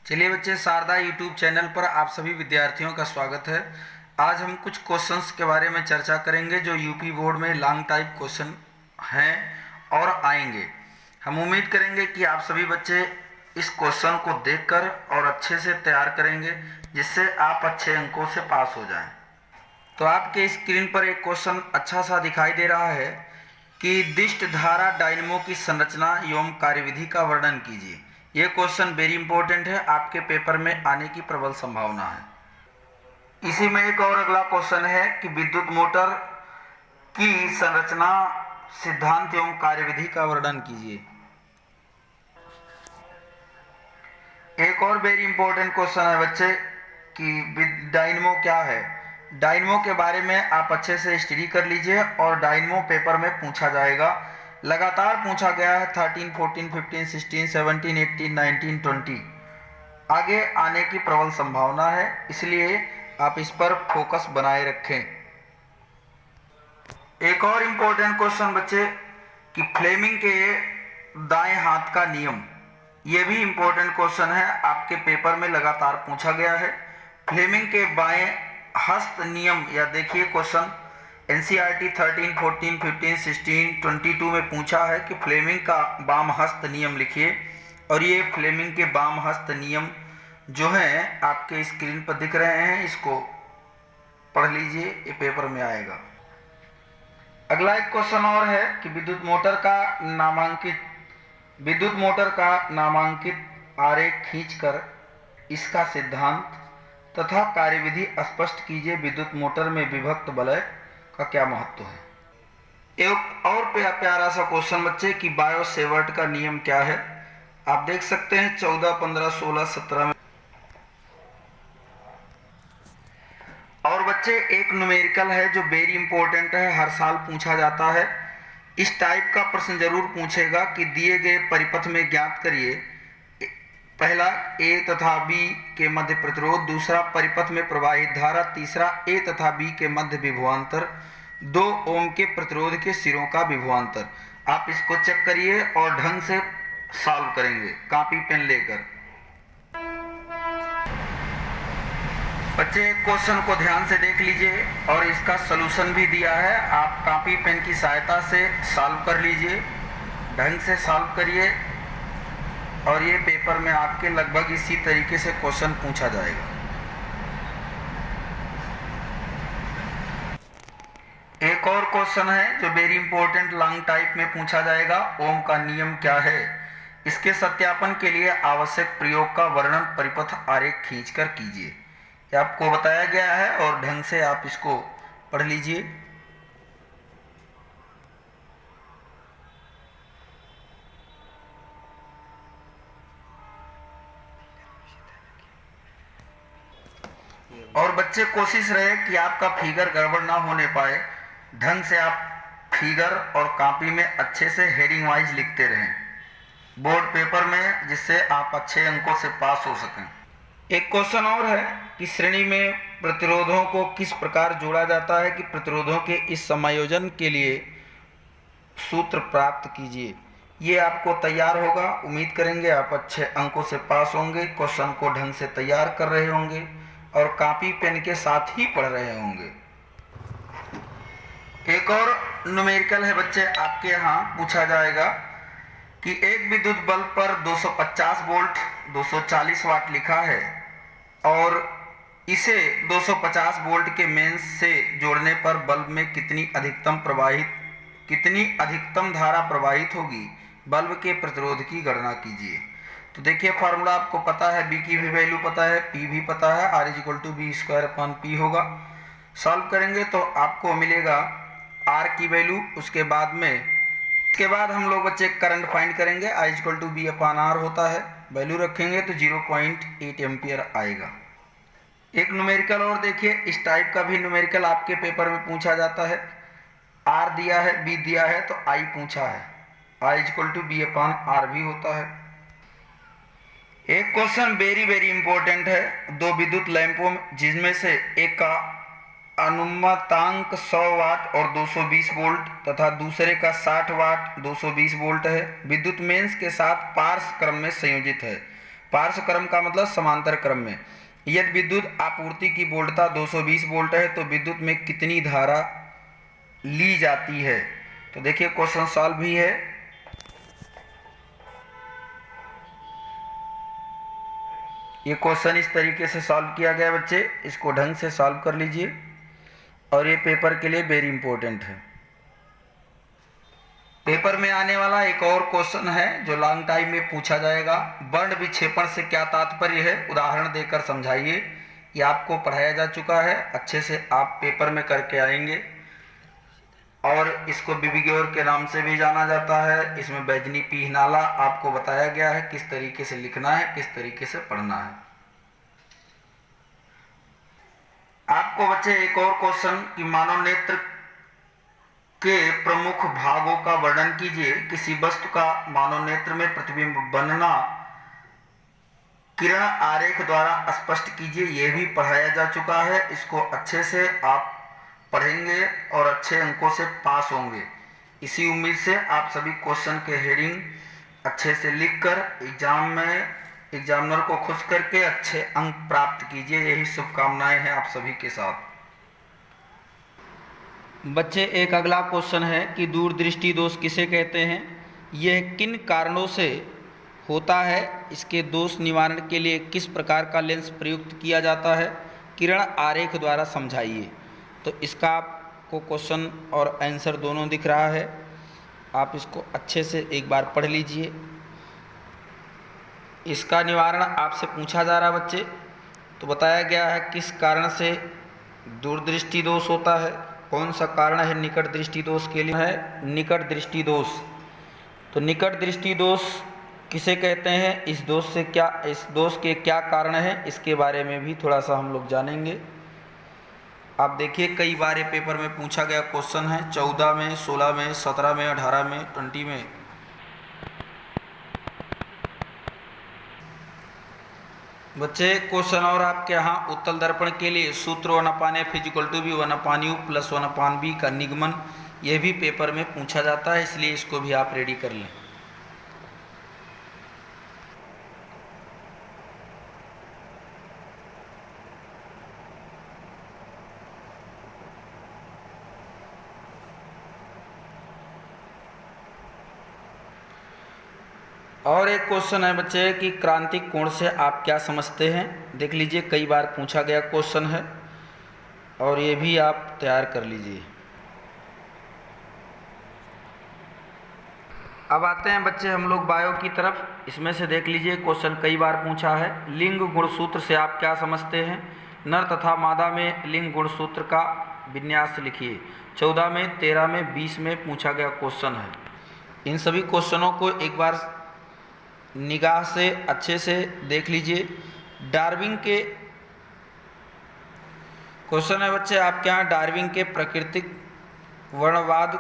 चलिए बच्चे, Sharda YouTube channel पर आप सभी विद्यार्थियों का स्वागत है। आज हम कुछ क्वेश्चंस के बारे में चर्चा करेंगे जो यूपी बोर्ड में लॉन्ग टाइप क्वेश्चन हैं और आएंगे। हम उम्मीद करेंगे कि आप सभी बच्चे इस क्वेश्चन को देखकर और अच्छे से तैयार करेंगे, जिससे आप अच्छे अंकों से पास हो जाएं। तो आपके स्क्रीन पर एक क्वेश्चन अच्छा सा दिखाई दे रहा है कि दिष्ट धारा डायनमो की संरचना एवं कार्यविधि का वर्णन कीजिए। ये क्वेश्चन वेरी इंपॉर्टेंट है, आपके पेपर में आने की प्रबल संभावना है। इसी में एक और अगला क्वेश्चन है कि विद्युत मोटर की संरचना, सिद्धांत एवं कार्यविधि का वर्णन कीजिए। एक और वेरी इंपॉर्टेंट क्वेश्चन है बच्चे कि डायनमो क्या है। डायनमो के बारे में आप अच्छे से स्टडी कर लीजिए और डायनमो पेपर में पूछा जाएगा, लगातार पूछा गया है 13, 14, 15, 16, 17, 18, 19, 20। आगे आने की प्रबल संभावना है, इसलिए आप इस पर फोकस बनाए रखें। एक और इम्पोर्टेंट क्वेश्चन बच्चे कि फ्लेमिंग के दाएं हाथ का नियम, यह भी इम्पोर्टेंट क्वेश्चन है, आपके पेपर में लगातार पूछा गया है। फ्लेमिंग के बाएं हस्त नियम, या देखिए क्वेश्चन एनसीईआरटी 13, 14, 15, 16, 22 में पूछा है कि फ्लेमिंग का वाम हस्त नियम लिखिए। और ये फ्लेमिंग के वाम हस्त नियम जो हैं आपके स्क्रीन पर दिख रहे हैं, इसको पढ़ लीजिए, ये पेपर में आएगा। अगला एक क्वेश्चन और है कि विद्युत मोटर का नामांकित आरेख खींचकर इसका सिद्धांत तथा कार्यविधि स्पष्ट कीजिए। विद्युत मोटर में विभक्त वलय का क्या महत्व है। एक और प्यारा सा क्वेश्चन बच्चे कि बायो सेवर्ट का नियम क्या है। आप देख सकते हैं 14, 15, 16, 17 में। और बच्चे एक न्यूमेरिकल है जो वेरी इंपॉर्टेंट है, हर साल पूछा जाता है। इस टाइप का प्रश्न जरूर पूछेगा कि दिए गए परिपथ में ज्ञात करिए, पहला ए तथा बी के मध्य प्रतिरोध, दूसरा परिपथ में प्रवाहित धारा, तीसरा ए तथा बी के मध्य विभवांतर, 2 ओम के प्रतिरोध के सिरों का विभवांतर। आप इसको चेक करिए और ढंग से सॉल्व करेंगे कॉपी पेन लेकर। बच्चे क्वेश्चन को ध्यान से देख लीजिए और इसका सलूशन भी दिया है, आप कॉपी पेन की सहायता से सॉल्व कर लीजिए, ढंग से सॉल्व करिए और ये पेपर में आपके लगभग इसी तरीके से क्वेश्चन पूछा जाएगा। एक और क्वेश्चन है जो वेरी इंपॉर्टेंट लॉन्ग टाइप में पूछा जाएगा, ओम का नियम क्या है। इसके सत्यापन के लिए आवश्यक प्रयोग का वर्णन परिपथ आरेख खींचकर कीजिए। यह आपको बताया गया है और ढंग से आप इसको पढ़ लीजिए। और बच्चे कोशिश रहे कि आपका फिगर गड़बड़ ना होने पाए, ढंग से आप फिगर और कॉपी में अच्छे से हेडिंग वाइज लिखते रहें बोर्ड पेपर में, जिससे आप अच्छे अंकों से पास हो सकें। एक क्वेश्चन और है कि श्रेणी में प्रतिरोधों को किस प्रकार जोड़ा जाता है कि प्रतिरोधों के इस समायोजन के लिए सूत्र प्राप्त कीजिए। ये आपको तैयार होगा, उम्मीद करेंगे आप अच्छे अंकों से पास होंगे, क्वेश्चन को ढंग से तैयार कर रहे होंगे और कॉपी पेन के साथ ही पढ़ रहे होंगे। एक और न्यूमेरिकल है बच्चे, आपके यहाँ पूछा जाएगा कि एक विद्युत बल्ब पर 250 वोल्ट 240 वाट लिखा है और इसे 250 वोल्ट के मेंस से जोड़ने पर बल्ब में कितनी अधिकतम धारा प्रवाहित होगी। बल्ब के प्रतिरोध की गणना कीजिए। तो देखिए फार्मूला आपको पता है, बी की भी वैल्यू पता है, पी भी पता है, R is equal to B square upon P होगा। सॉल्व करेंगे तो आपको मिलेगा आर की वैल्यू, उसके बाद हम लोग बच्चे करंट फाइंड करेंगे, I is equal to B upon R होता है, वैल्यू रखेंगे तो 0.8 एम्पियर आएगा। एक न्यूमेरिकल और देखिए, इस टाइप का भी न्यूमेरिकल आपके पेपर में पूछा जाता है। आर दिया है, बी दिया है तो आई पूछा है, I is equal to B upon R भी होता है। एक क्वेश्चन वेरी वेरी इंपॉर्टेंट है, 2 विद्युत लैंपों जिसमें से एक का अनुमतांक 100 वाट और 220 वोल्ट तथा दूसरे का 60 वाट 220 वोल्ट है, विद्युत मेंस के साथ पार्श्व क्रम में संयोजित है। पार्श्व क्रम का मतलब समांतर क्रम में। यदि विद्युत आपूर्ति की वोल्टता 220 वोल्ट है तो विद्युत में कितनी धारा ली जाती है। तो देखिए क्वेश्चन सॉल्व भी है। ये क्वेश्चन इस तरीके से सॉल्व किया गया बच्चे, इसको ढंग से सॉल्व कर लीजिए और ये पेपर के लिए वेरी इंपॉर्टेंट है। पेपर में आने वाला एक और क्वेश्चन है जो लॉन्ग टाइम में पूछा जाएगा। वर्ण विक्षेपण से क्या तात्पर्य है, उदाहरण देकर समझाइए। ये आपको पढ़ाया जा चुका है, अच्छे से आप पेपर में करके आएंगे। और इसको बिबिग्योर के नाम से भी जाना जाता है। इसमें बैजनी पीह नाला आपको बताया गया है किस तरीके से लिखना है, किस तरीके से पढ़ना है। आपको बच्चे एक और क्वेश्चन कि मानव नेत्र के प्रमुख भागों का वर्णन कीजिए। किसी वस्तु का मानव नेत्र में प्रतिबिंब बनना किरण आरेख द्वारा स्पष्ट कीजिए। यह भी पढ़ाया जा चुका है। इसको अच्छे से आप पढ़ेंगे और अच्छे अंकों से पास होंगे। इसी उम्मीद से आप सभी क्वेश्चन के हेडिंग अच्छे से लिखकर एग्जाम में एग्जामिनर को खुश करके अच्छे अंक प्राप्त कीजिए। यही शुभकामनाएं हैं आप सभी के साथ। बच्चे एक अगला क्वेश्चन है कि दूरदृष्टि दोष किसे कहते हैं, यह किन कारणों से होता है, इसके दोष निवारण के लिए किस प्रकार का लेंस प्रयुक्त किया जाता है, किरण आरेख द्वारा समझाइए। तो इसका आपको क्वेश्चन और आंसर दोनों दिख रहा है, आप इसको अच्छे से एक बार पढ़ लीजिए। इसका निवारण आपसे पूछा जा रहा है बच्चे, तो बताया गया है किस कारण से दूरदृष्टि दोष होता है। कौन सा कारण है निकट दृष्टि दोष के लिए, है निकट दृष्टि दोष। तो निकट दृष्टि दोष किसे कहते हैं, इस दोष के क्या कारण हैं, इसके बारे में भी थोड़ा सा हम लोग जानेंगे। आप देखिए कई बार ये पेपर में पूछा गया क्वेश्चन है, 14 में, 16 में, 17 में, 18 में, 20 में। बच्चे क्वेश्चन और आपके यहाँ उत्तल दर्पण के लिए सूत्र 1/f = v 1/u + 1/b का निगमन, यह भी पेपर में पूछा जाता है, इसलिए इसको भी आप रेडी कर लें। और एक क्वेश्चन है बच्चे कि क्रांतिक कोण से आप क्या समझते हैं। देख लीजिए कई बार पूछा गया क्वेश्चन है और ये भी आप तैयार कर लीजिए। अब आते हैं बच्चे हम लोग बायो की तरफ। इसमें से देख लीजिए क्वेश्चन कई बार पूछा है, लिंग गुणसूत्र से आप क्या समझते हैं। नर तथा मादा में लिंग गुणसूत्र का विन्यास लिखिए। 14 में, 13 में, 20 में पूछा गया क्वेश्चन है। इन सभी क्वेश्चनों को एक बार निगाह से अच्छे से देख लीजिए। डार्विन के क्वेश्चन है बच्चे आपके यहाँ, डार्विन के प्राकृतिक वर्णवाद